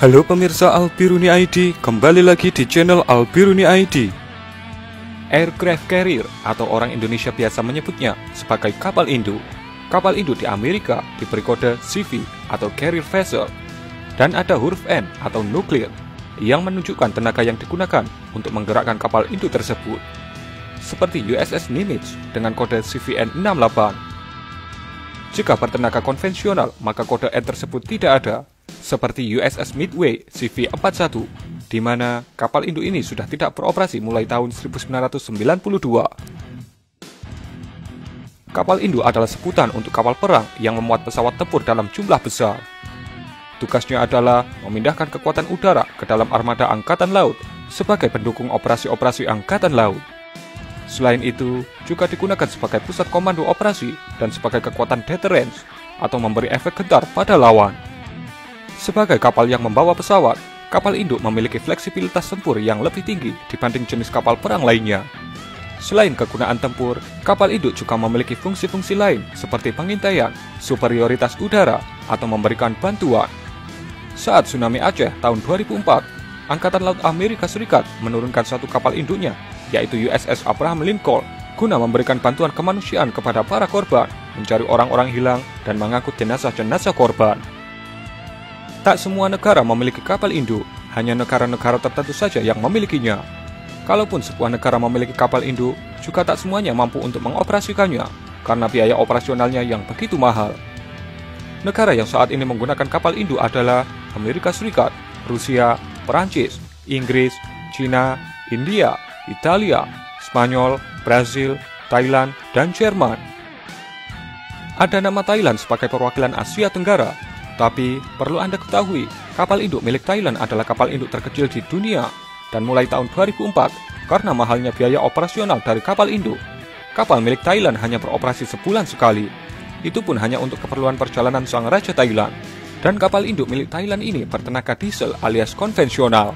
Halo pemirsa Albiruni ID, kembali lagi di channel Albiruni ID. Aircraft carrier atau orang Indonesia biasa menyebutnya sebagai kapal induk. Kapal induk di Amerika diberi kode CV atau carrier vessel, dan ada huruf N atau nuclear yang menunjukkan tenaga yang digunakan untuk menggerakkan kapal induk tersebut. Seperti USS Nimitz dengan kode CVN68. Jika bertenaga konvensional, maka kode N tersebut tidak ada. Seperti USS Midway CV41, di mana kapal induk ini sudah tidak beroperasi mulai tahun 1992. Kapal induk adalah sebutan untuk kapal perang yang memuat pesawat tempur dalam jumlah besar. Tugasnya adalah memindahkan kekuatan udara ke dalam armada angkatan laut sebagai pendukung operasi-operasi angkatan laut. Selain itu, juga digunakan sebagai pusat komando operasi dan sebagai kekuatan deterrence atau memberi efek gentar pada lawan. Sebagai kapal yang membawa pesawat, kapal induk memiliki fleksibilitas tempur yang lebih tinggi dibanding jenis kapal perang lainnya. Selain kegunaan tempur, kapal induk juga memiliki fungsi-fungsi lain seperti pengintaian, superioritas udara, atau memberikan bantuan. Saat tsunami Aceh tahun 2004, Angkatan Laut Amerika Serikat menurunkan satu kapal induknya, yaitu USS Abraham Lincoln, guna memberikan bantuan kemanusiaan kepada para korban, mencari orang-orang hilang, dan mengangkut jenazah-jenazah korban. Tak semua negara memiliki kapal induk, hanya negara-negara tertentu saja yang memilikinya. Kalaupun sebuah negara memiliki kapal induk, juga tak semuanya mampu untuk mengoperasikannya, karena biaya operasionalnya yang begitu mahal. Negara yang saat ini menggunakan kapal induk adalah Amerika Serikat, Rusia, Perancis, Inggris, Cina, India, Italia, Spanyol, Brasil, Thailand, dan Jerman. Ada nama Thailand sebagai perwakilan Asia Tenggara. Tapi, perlu Anda ketahui, kapal induk milik Thailand adalah kapal induk terkecil di dunia. Dan mulai tahun 2004, karena mahalnya biaya operasional dari kapal induk, kapal milik Thailand hanya beroperasi sebulan sekali. Itu pun hanya untuk keperluan perjalanan sang Raja Thailand. Dan kapal induk milik Thailand ini bertenaga diesel alias konvensional.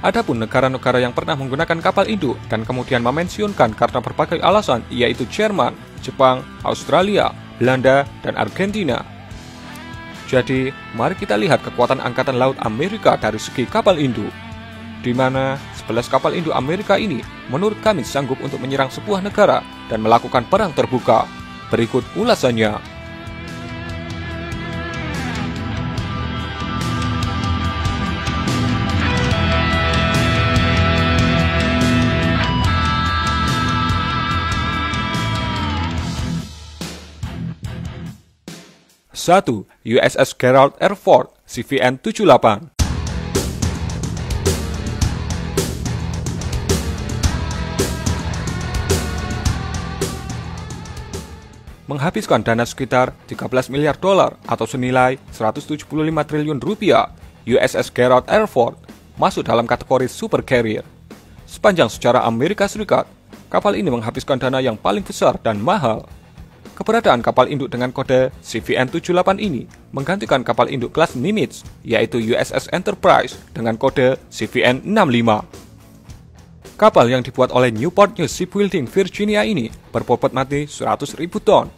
Adapun negara-negara yang pernah menggunakan kapal induk dan kemudian memensiunkan karena berbagai alasan, yaitu Jerman, Jepang, Australia, Belanda, dan Argentina. Jadi, mari kita lihat kekuatan Angkatan Laut Amerika dari segi kapal induk, di mana 11 kapal induk Amerika ini menurut kami sanggup untuk menyerang sebuah negara dan melakukan perang terbuka. Berikut ulasannya. Satu, USS Gerald R. Ford CVN78. Menghabiskan dana sekitar 13 miliar dolar atau senilai 175 triliun rupiah, USS Gerald R. Ford masuk dalam kategori super carrier. Sepanjang sejarah Amerika Serikat, kapal ini menghabiskan dana yang paling besar dan mahal. Keberadaan kapal induk dengan kode CVN78 ini menggantikan kapal induk kelas Nimitz, yaitu USS Enterprise dengan kode CVN65. Kapal yang dibuat oleh Newport News Shipbuilding Virginia ini berbobot mati 100.000 ton.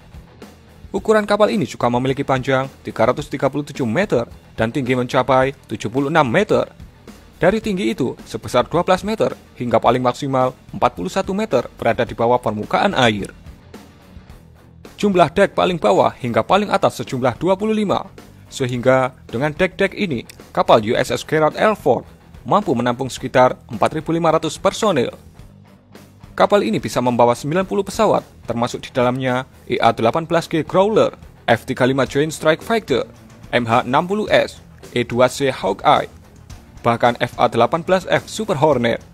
Ukuran kapal ini juga memiliki panjang 337 meter dan tinggi mencapai 76 meter. Dari tinggi itu, sebesar 12 meter hingga paling maksimal 41 meter berada di bawah permukaan air. Jumlah dek paling bawah hingga paling atas sejumlah 25, sehingga dengan dek-dek ini, kapal USS Gerald R. Ford mampu menampung sekitar 4.500 personel. Kapal ini bisa membawa 90 pesawat, termasuk di dalamnya EA-18G Growler, F-35 Joint Strike Fighter, MH-60S, E-2C Hawkeye, bahkan FA-18F Super Hornet.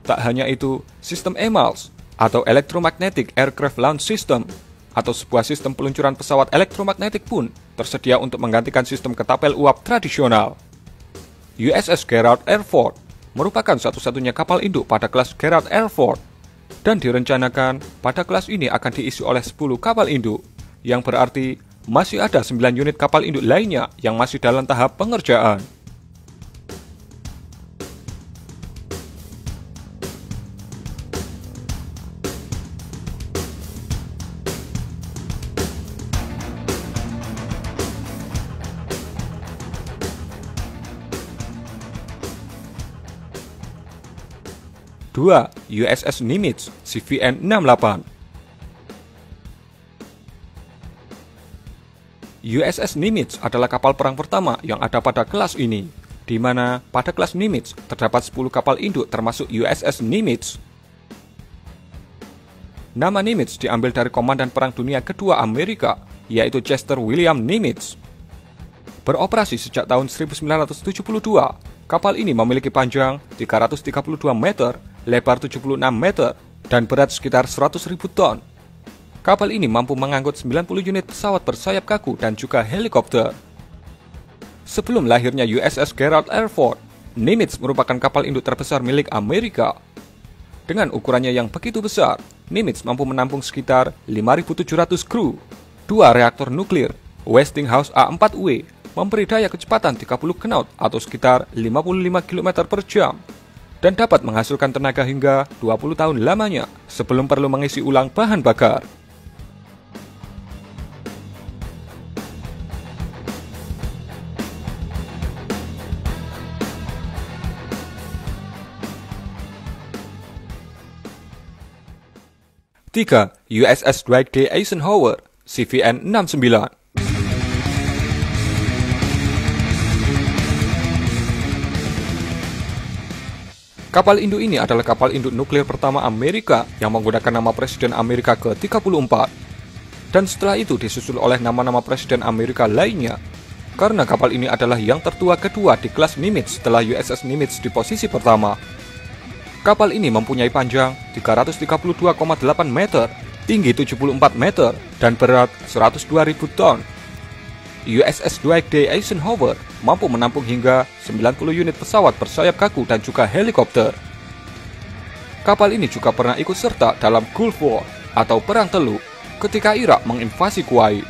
Tak hanya itu, sistem EMALS atau Electromagnetic Aircraft Launch System atau sebuah sistem peluncuran pesawat elektromagnetik pun tersedia untuk menggantikan sistem ketapel uap tradisional. USS Gerald R. Ford merupakan satu-satunya kapal induk pada kelas Gerald R. Ford, dan direncanakan pada kelas ini akan diisi oleh 10 kapal induk, yang berarti masih ada 9 unit kapal induk lainnya yang masih dalam tahap pengerjaan. 2. USS Nimitz CVN-68. USS Nimitz adalah kapal perang pertama yang ada pada kelas ini, di mana pada kelas Nimitz terdapat 10 kapal induk termasuk USS Nimitz. Nama Nimitz diambil dari Komandan Perang Dunia Kedua Amerika, yaitu Chester William Nimitz. Beroperasi sejak tahun 1972, kapal ini memiliki panjang 332 meter, lebar 76 meter, dan berat sekitar 100.000 ton. Kapal ini mampu mengangkut 90 unit pesawat bersayap kaku dan juga helikopter. Sebelum lahirnya USS Gerald R. Ford, Nimitz merupakan kapal induk terbesar milik Amerika. Dengan ukurannya yang begitu besar, Nimitz mampu menampung sekitar 5.700 kru. 2 reaktor nuklir Westinghouse A4W memberi daya kecepatan 30 knot atau sekitar 55 km per jam dan dapat menghasilkan tenaga hingga 20 tahun lamanya sebelum perlu mengisi ulang bahan bakar. Tiga, USS Dwight D. Eisenhower CVN-69. Kapal induk ini adalah kapal induk nuklir pertama Amerika yang menggunakan nama Presiden Amerika ke-34. Dan setelah itu disusul oleh nama-nama Presiden Amerika lainnya. Karena kapal ini adalah yang tertua kedua di kelas Nimitz setelah USS Nimitz di posisi pertama. Kapal ini mempunyai panjang 332,8 meter, tinggi 74 meter, dan berat 102.000 ton. USS Dwight D. Eisenhower mampu menampung hingga 90 unit pesawat bersayap kaku dan juga helikopter. Kapal ini juga pernah ikut serta dalam Gulf War atau Perang Teluk ketika Irak menginvasi Kuwait.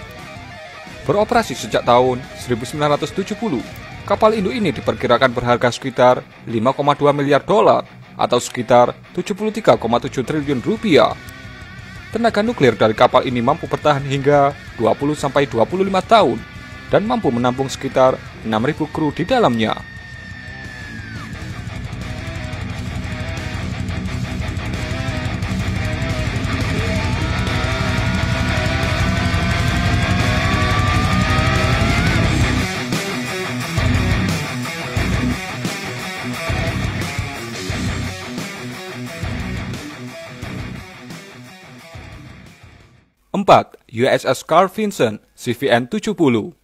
Beroperasi sejak tahun 1970, kapal induk ini diperkirakan berharga sekitar 5,2 miliar dolar atau sekitar 73,7 triliun rupiah. Tenaga nuklir dari kapal ini mampu bertahan hingga 20-25 tahun dan mampu menampung sekitar 6.000 kru di dalamnya. Empat, USS Carl Vinson CVN-70.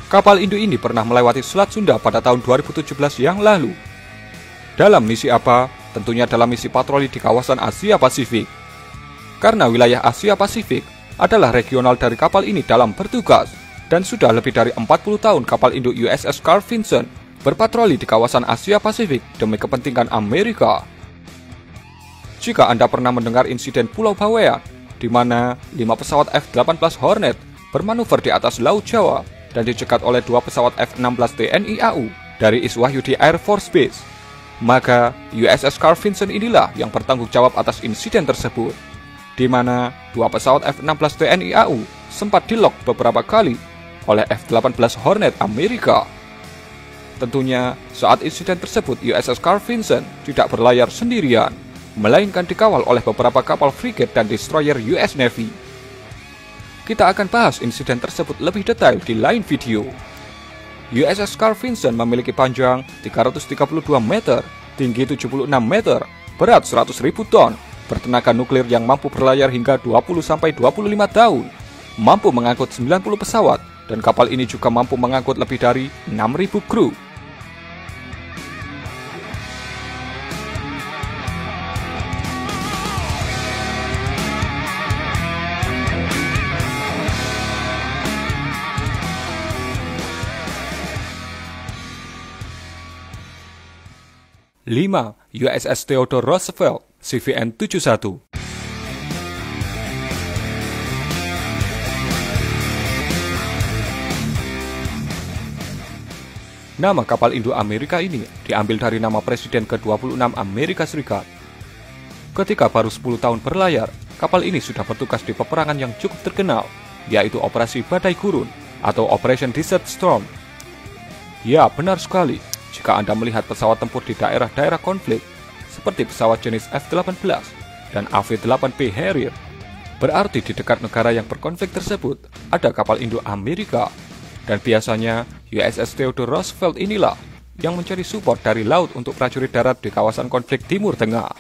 Kapal induk ini pernah melewati Selat Sunda pada tahun 2017 yang lalu. Dalam misi apa? Tentunya dalam misi patroli di kawasan Asia Pasifik. Karena wilayah Asia Pasifik adalah regional dari kapal ini dalam bertugas, dan sudah lebih dari 40 tahun kapal induk USS Carl Vinson berpatroli di kawasan Asia Pasifik demi kepentingan Amerika. Jika Anda pernah mendengar insiden Pulau Bawean, di mana 5 pesawat F-18 Hornet bermanuver di atas Laut Jawa dan dicegat oleh 2 pesawat F-16 TNI AU dari Iswahyudi Air Force Base, maka USS Carl Vinson inilah yang bertanggung jawab atas insiden tersebut, di mana 2 pesawat F-16 TNI AU sempat dilok beberapa kali oleh F-18 Hornet Amerika. Tentunya, saat insiden tersebut USS Carl Vinson tidak berlayar sendirian, melainkan dikawal oleh beberapa kapal frigate dan destroyer US Navy. Kita akan bahas insiden tersebut lebih detail di lain video. USS Carl Vinson memiliki panjang 332 meter, tinggi 76 meter, berat 100.000 ton, bertenaga nuklir yang mampu berlayar hingga 20-25 tahun, mampu mengangkut 90 pesawat, dan kapal ini juga mampu mengangkut lebih dari 6.000 kru. Lima, USS Theodore Roosevelt CVN-71. Nama kapal induk Amerika ini diambil dari nama Presiden ke-26 Amerika Serikat. Ketika baru 10 tahun berlayar, kapal ini sudah bertugas di peperangan yang cukup terkenal, yaitu Operasi Badai Gurun atau Operation Desert Storm. Ya, benar sekali. Jika Anda melihat pesawat tempur di daerah-daerah konflik, seperti pesawat jenis F-18 dan AV-8B Harrier, berarti di dekat negara yang berkonflik tersebut ada kapal induk Amerika, dan biasanya USS Theodore Roosevelt inilah yang mencari support dari laut untuk prajurit darat di kawasan konflik Timur Tengah.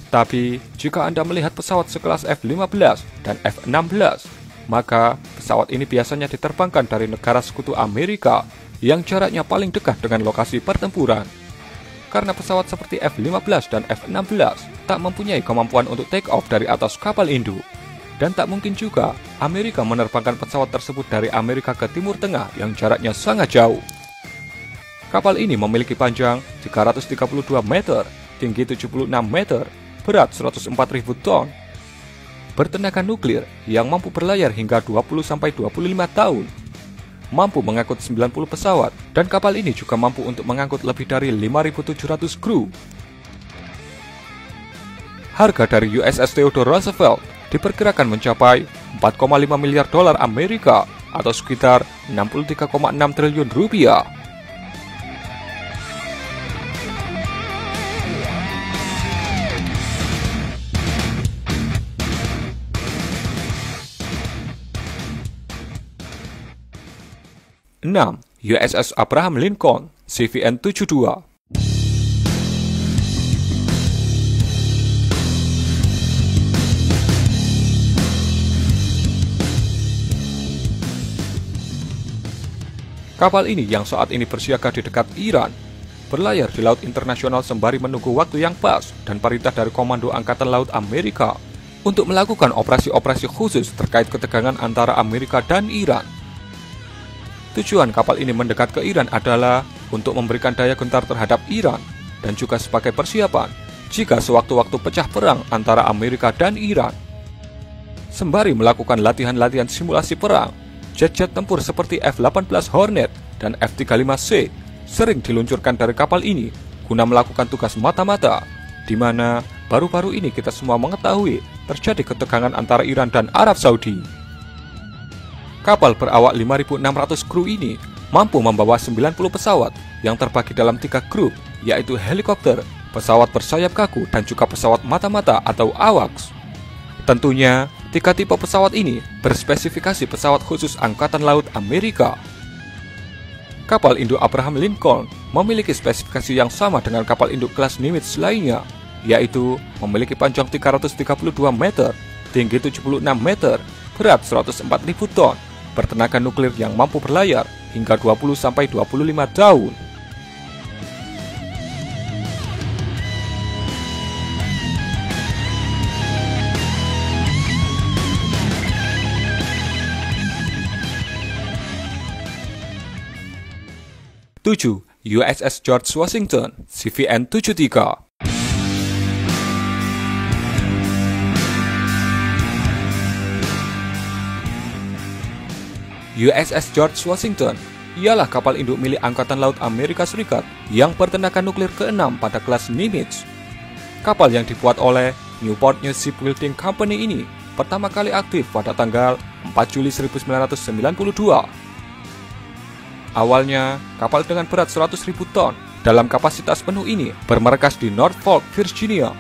Tapi, jika Anda melihat pesawat sekelas F-15 dan F-16, maka pesawat ini biasanya diterbangkan dari negara sekutu Amerika yang jaraknya paling dekat dengan lokasi pertempuran. Karena pesawat seperti F-15 dan F-16 tak mempunyai kemampuan untuk take off dari atas kapal induk. Dan tak mungkin juga Amerika menerbangkan pesawat tersebut dari Amerika ke Timur Tengah yang jaraknya sangat jauh. Kapal ini memiliki panjang 332 meter, tinggi 76 meter, berat 104.000 ton, bertenaga nuklir yang mampu berlayar hingga 20-25 tahun, mampu mengangkut 90 pesawat, dan kapal ini juga mampu untuk mengangkut lebih dari 5.700 kru. Harga dari USS Theodore Roosevelt diperkirakan mencapai 4,5 miliar dolar Amerika atau sekitar 63,6 triliun rupiah. USS Abraham Lincoln CVN-72. Kapal ini yang saat ini bersiaga di dekat Iran, berlayar di laut internasional sembari menunggu waktu yang pas dan perintah dari Komando Angkatan Laut Amerika untuk melakukan operasi-operasi khusus terkait ketegangan antara Amerika dan Iran. Tujuan kapal ini mendekat ke Iran adalah untuk memberikan daya gentar terhadap Iran dan juga sebagai persiapan jika sewaktu-waktu pecah perang antara Amerika dan Iran. Sembari melakukan latihan-latihan simulasi perang, jet-jet tempur seperti F-18 Hornet dan F-35C sering diluncurkan dari kapal ini guna melakukan tugas mata-mata, di mana baru-baru ini kita semua mengetahui terjadi ketegangan antara Iran dan Arab Saudi. Kapal berawak 5.600 kru ini mampu membawa 90 pesawat yang terbagi dalam 3 grup, yaitu helikopter, pesawat bersayap kaku, dan juga pesawat mata-mata atau AWACS. Tentunya, 3 tipe pesawat ini berspesifikasi pesawat khusus Angkatan Laut Amerika. Kapal induk Abraham Lincoln memiliki spesifikasi yang sama dengan kapal induk kelas Nimitz lainnya, yaitu memiliki panjang 332 meter, tinggi 76 meter, berat 104.000 ton, bertenaga nuklir yang mampu berlayar hingga 20-25 tahun. USS George Washington CVN-73. USS George Washington ialah kapal induk milik Angkatan Laut Amerika Serikat yang bertenaga nuklir ke-6 pada kelas Nimitz. Kapal yang dibuat oleh Newport News Shipbuilding Company ini pertama kali aktif pada tanggal 4 Juli 1992. Awalnya, kapal dengan berat 100.000 ton dalam kapasitas penuh ini bermarkas di Norfolk, Virginia.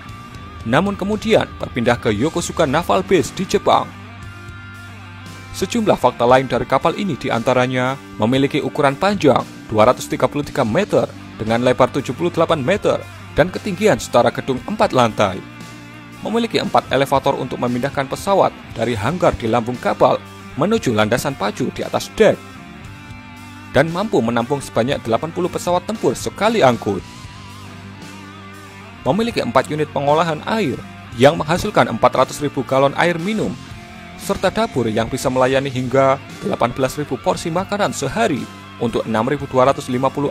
Namun kemudian berpindah ke Yokosuka Naval Base di Jepang. Sejumlah fakta lain dari kapal ini diantaranya memiliki ukuran panjang 233 meter dengan lebar 78 meter dan ketinggian setara gedung 4 lantai. Memiliki 4 elevator untuk memindahkan pesawat dari hanggar di lambung kapal menuju landasan pacu di atas dek. Dan mampu menampung sebanyak 80 pesawat tempur sekali angkut. Memiliki 4 unit pengolahan air yang menghasilkan 400.000 galon air minum, serta dapur yang bisa melayani hingga 18.000 porsi makanan sehari untuk 6.250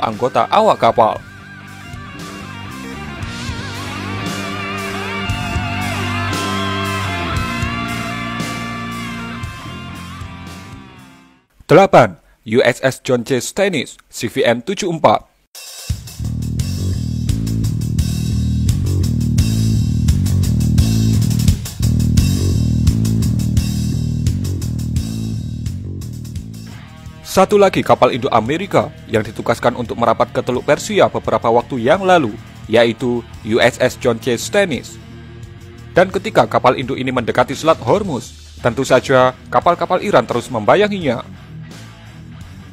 anggota awak kapal. USS John J. Stennis CVN-74. Satu lagi kapal induk Amerika yang ditugaskan untuk merapat ke Teluk Persia beberapa waktu yang lalu, yaitu USS John C. Stennis. Dan ketika kapal induk ini mendekati Selat Hormuz, tentu saja kapal-kapal Iran terus membayanginya.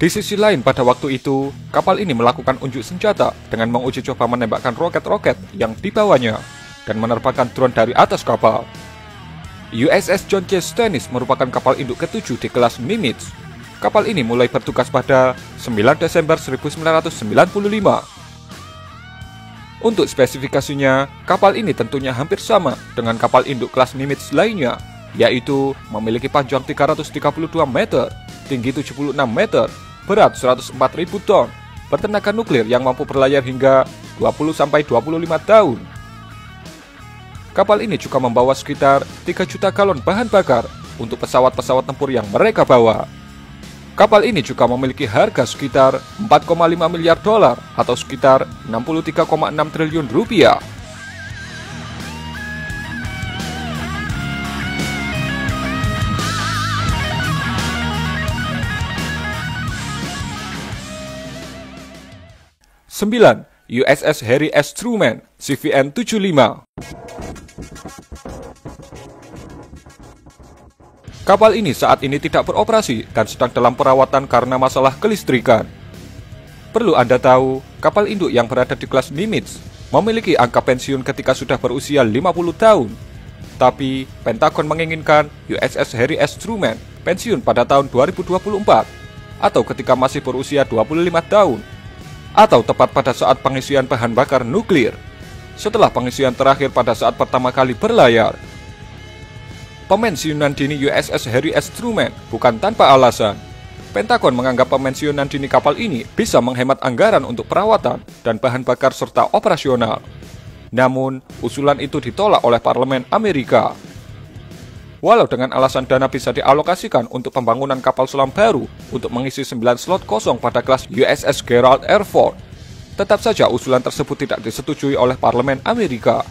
Di sisi lain pada waktu itu, kapal ini melakukan unjuk senjata dengan menguji coba menembakkan roket-roket yang dibawanya dan menerbangkan drone dari atas kapal. USS John C. Stennis merupakan kapal induk ke-7 di kelas Nimitz. Kapal ini mulai bertugas pada 9 Desember 1995. Untuk spesifikasinya, kapal ini tentunya hampir sama dengan kapal induk kelas Nimitz lainnya, yaitu memiliki panjang 332 meter, tinggi 76 meter, berat 104.000 ton, bertenaga nuklir yang mampu berlayar hingga 20-25 tahun. Kapal ini juga membawa sekitar 3 juta galon bahan bakar untuk pesawat-pesawat tempur yang mereka bawa. Kapal ini juga memiliki harga sekitar 4,5 miliar dolar atau sekitar 63,6 triliun rupiah. Sembilan, USS Harry S. Truman, CVN-75. Kapal ini saat ini tidak beroperasi dan sedang dalam perawatan karena masalah kelistrikan. Perlu Anda tahu, kapal induk yang berada di kelas Nimitz memiliki angka pensiun ketika sudah berusia 50 tahun. Tapi, Pentagon menginginkan USS Harry S. Truman pensiun pada tahun 2024, atau ketika masih berusia 25 tahun, atau tepat pada saat pengisian bahan bakar nuklir, setelah pengisian terakhir pada saat pertama kali berlayar. Pemensiunan dini USS Harry S. Truman bukan tanpa alasan. Pentagon menganggap pemensiunan dini kapal ini bisa menghemat anggaran untuk perawatan dan bahan bakar serta operasional. Namun, usulan itu ditolak oleh Parlemen Amerika. Walau dengan alasan dana bisa dialokasikan untuk pembangunan kapal selam baru untuk mengisi 9 slot kosong pada kelas USS Gerald R. Ford, tetap saja usulan tersebut tidak disetujui oleh Parlemen Amerika.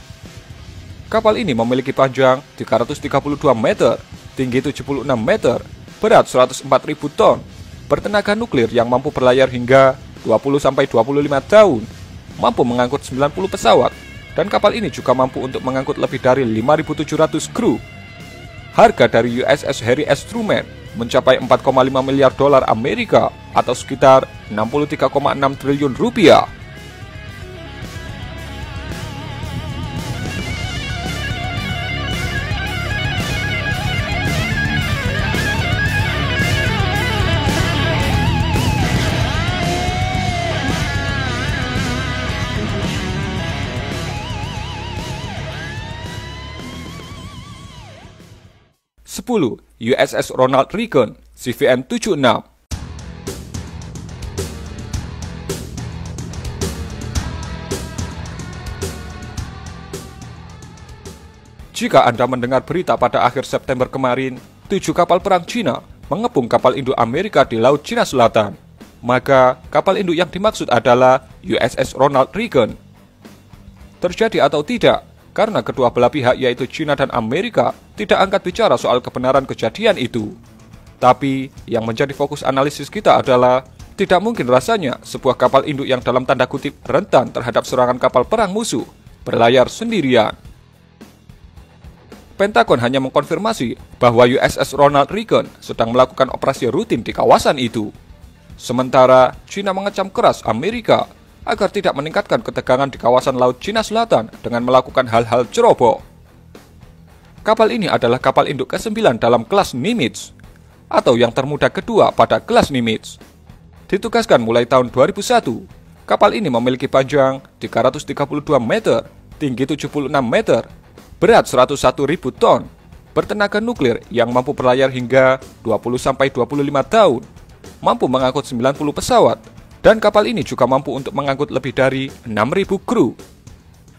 Kapal ini memiliki panjang 332 meter, tinggi 76 meter, berat 104.000 ton, bertenaga nuklir yang mampu berlayar hingga 20-25 tahun, mampu mengangkut 90 pesawat, dan kapal ini juga mampu untuk mengangkut lebih dari 5.700 kru. Harga dari USS Harry S. Truman mencapai 4,5 miliar dolar Amerika atau sekitar 63,6 triliun rupiah. Sepuluh, USS Ronald Reagan, CVN-76. Jika Anda mendengar berita pada akhir September kemarin, 7 kapal perang Cina mengepung kapal induk Amerika di Laut Cina Selatan, maka kapal induk yang dimaksud adalah USS Ronald Reagan. Terjadi atau tidak, karena kedua belah pihak yaitu Cina dan Amerika tidak angkat bicara soal kebenaran kejadian itu. Tapi, yang menjadi fokus analisis kita adalah tidak mungkin rasanya sebuah kapal induk yang dalam tanda kutip rentan terhadap serangan kapal perang musuh berlayar sendirian. Pentagon hanya mengkonfirmasi bahwa USS Ronald Reagan sedang melakukan operasi rutin di kawasan itu. Sementara, Cina mengecam keras Amerika agar tidak meningkatkan ketegangan di kawasan Laut Cina Selatan dengan melakukan hal-hal ceroboh. Kapal ini adalah kapal induk ke-9 dalam kelas Nimitz, atau yang termuda kedua pada kelas Nimitz. Ditugaskan mulai tahun 2001, kapal ini memiliki panjang 332 meter, tinggi 76 meter, berat 101.000 ton, bertenaga nuklir yang mampu berlayar hingga 20-25 tahun, mampu mengangkut 90 pesawat, dan kapal ini juga mampu untuk mengangkut lebih dari 6.000 kru.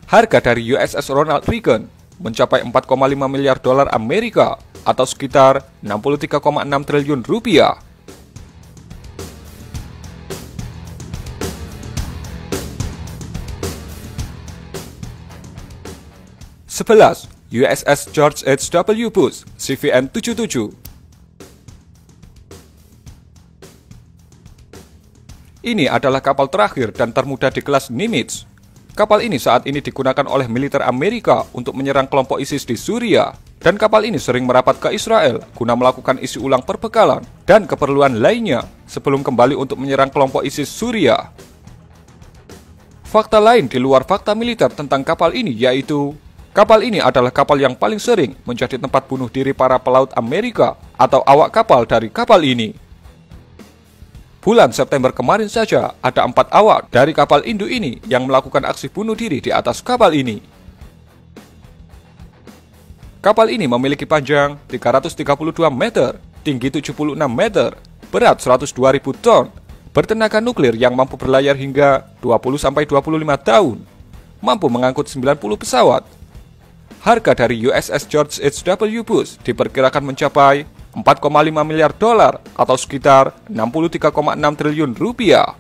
Harga dari USS Ronald Reagan mencapai 4,5 miliar dolar Amerika atau sekitar 63,6 triliun rupiah. Sebelas, USS George H.W. Bush, CVN-77. Ini adalah kapal terakhir dan termuda di kelas Nimitz. Kapal ini saat ini digunakan oleh militer Amerika untuk menyerang kelompok ISIS di Suriah. Dan kapal ini sering merapat ke Israel guna melakukan isi ulang perbekalan dan keperluan lainnya sebelum kembali untuk menyerang kelompok ISIS Suriah. Fakta lain di luar fakta militer tentang kapal ini yaitu kapal ini adalah kapal yang paling sering menjadi tempat bunuh diri para pelaut Amerika atau awak kapal dari kapal ini. Bulan September kemarin saja ada 4 awak dari kapal induk ini yang melakukan aksi bunuh diri di atas kapal ini. Kapal ini memiliki panjang 332 meter, tinggi 76 meter, berat 102.000 ton, bertenaga nuklir yang mampu berlayar hingga 20-25 tahun, mampu mengangkut 90 pesawat. Harga dari USS George H.W. Bush diperkirakan mencapai $4,5 miliar atau sekitar 63,6 triliun rupiah.